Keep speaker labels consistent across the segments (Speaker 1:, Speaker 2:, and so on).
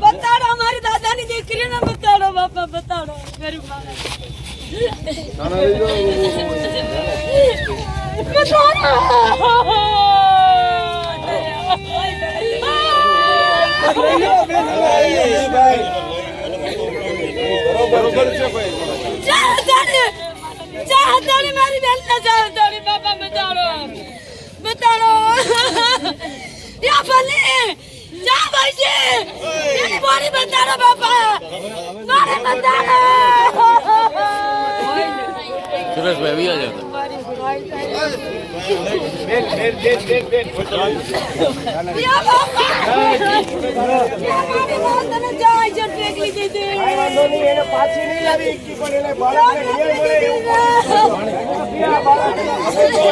Speaker 1: બતાડો મારી દાદાની દીકરીને બતાડો બાપા બતાડો ગરીબ મારી બેન ને બાપા બતાડો બતાડો યા ભલે જા ભાઈ એની બોડી બતાડો બાપા મારે બતાડો
Speaker 2: સુરેશભાઈ આવી જાવ
Speaker 1: યા બાપા મારી તને જાય છે ટેકલી દીધી
Speaker 3: વાંધો નહીં એને પાછી નહીં લાવી પણ એને બાળકને ન્યાય મળે એવું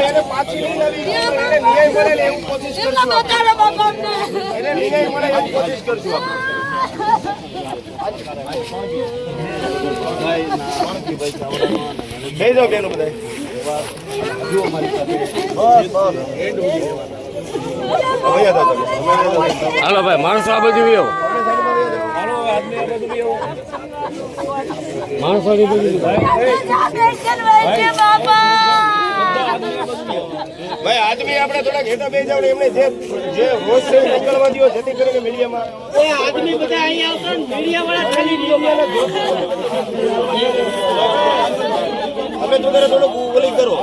Speaker 3: એને પાછી નહીં લાવી એને ન્યાય મળે એવું કોશિશ કરશું
Speaker 1: બતાડો બાપા
Speaker 3: એને ન્યાય મળે એવું કોશિશ કરશું લઈ જાઓ બેનો બધા જુઓ મારી સાથે
Speaker 2: હાલો ભાઈ માણસો આ બધું આવો માણસો
Speaker 3: ભાઈ આદમી આપણે થોડા ઘેટા બે જાવ એમને જે હોશ છે નીકળવા દો જેથી કરીને મીડિયામાં આદમી બધા અહીં આવતો મીડિયા વાળા ખાલી અમે તો થોડુંક ઓલી કરો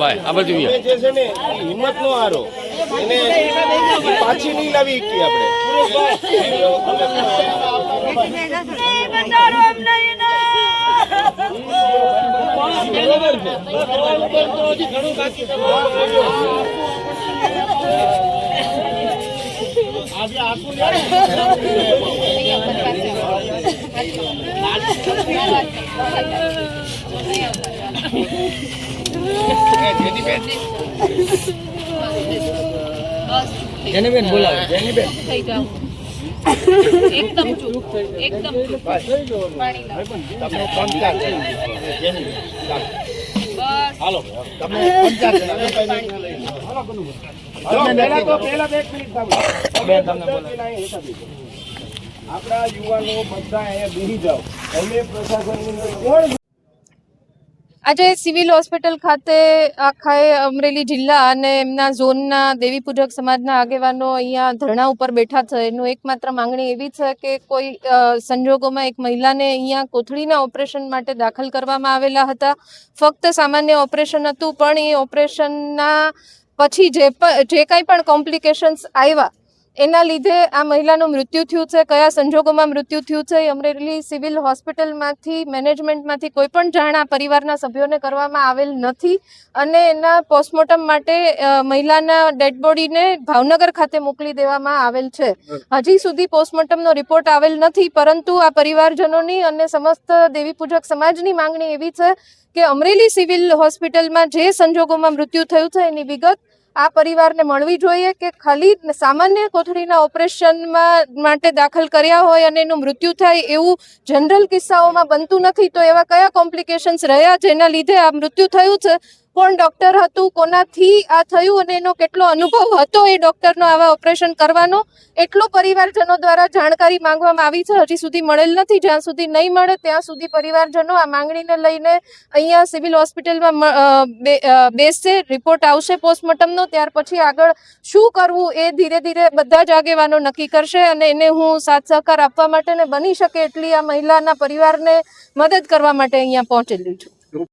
Speaker 2: ભાઈ આ બધું
Speaker 3: જે છે ને હિંમત નો હારો એને પાછી નહીં લાવી કે આપણે
Speaker 2: જેનીબેન બોલાવો જેનીબેન
Speaker 1: એકદમ ચૂપ એકદમ ચૂપ પાણી લાવ
Speaker 3: તમને પંચાયત હાલો તમને પંચાયત હાલો પહેલા તો 1 મિનિટ બેન તમને બોલાવો આપણા યુવાનો બધા અહીંયા બેસી જાઓ અમે પ્રશાસનની કોણ
Speaker 4: આજે સિવિલ હોસ્પિટલ ખાતે આખા અમરેલી જિલ્લા અને એમના ઝોનના દેવી પૂજક સમાજના આગેવાનો અહીંયા ધરણા ઉપર બેઠા છે. એનું એકમાત્ર માંગણી એવી છે કે કોઈ સંજોગોમાં એક મહિલાને અહીંયા કોથળીના ઓપરેશન માટે દાખલ કરવામાં આવેલા હતા. ફક્ત સામાન્ય ઓપરેશન હતું, પણ એ ઓપરેશનના પછી જે કંઈ પણ કોમ્પ્લિકેશન્સ આવ્યા એના લીધે આ મહિલાનું મૃત્યુ થયું છે. કયા સંજોગોમાં મૃત્યુ થયું છે અમરેલી સિવિલ હોસ્પિટલમાંથી મેનેજમેન્ટમાંથી કોઈ પણ જાણ આ પરિવારના સભ્યોને કરવામાં આવેલ નથી અને એના પોસ્ટમોર્ટમ માટે મહિલાના ડેડ બોડીને ભાવનગર ખાતે મોકલી દેવામાં આવેલ છે. હજી સુધી પોસ્ટમોર્ટમનો રિપોર્ટ આવેલ નથી, પરંતુ આ પરિવારજનોની અને સમસ્ત દેવી પૂજક સમાજની માંગણી એવી છે કે અમરેલી સિવિલ હોસ્પિટલમાં જે સંજોગોમાં મૃત્યુ થયું છે એની વિગત આ પરિવારને મળવી જોઈએ કે ખાલી સામાન્ય કોથળીના ઓપરેશનમાં માટે દાખલ કર્યા હોય અને એનું મૃત્યુ થાય એવું જનરલ કિસ્સાઓમાં બનતું નથી. તો એવા કયા કોમ્પ્લિકેશન્સ રહ્યા જેના લીધે આ મૃત્યુ થયું છે, કોણ ડૉક્ટર હતું, કોનાથી આ થયું અને એનો કેટલો અનુભવ હતો એ ડૉક્ટરનો આવા ઓપરેશન કરવાનો, એટલો પરિવારજનો દ્વારા જાણકારી માંગવામાં આવી છે. હજી સુધી મળેલ નથી. જ્યાં સુધી નહીં મળે ત્યાં સુધી પરિવારજનો આ માંગણીને લઈને અહીંયા સિવિલ હોસ્પિટલમાં બેસશે. રિપોર્ટ આવશે પોસ્ટમોર્ટમનો, ત્યાર પછી આગળ શું કરવું એ ધીરે ધીરે બધા જ આગેવાનો નક્કી કરશે અને એને હું સાથ સહકાર આપવા માટે ને બની શકે એટલી આ મહિલાના પરિવારને મદદ કરવા માટે અહીંયા પહોંચેલી છું.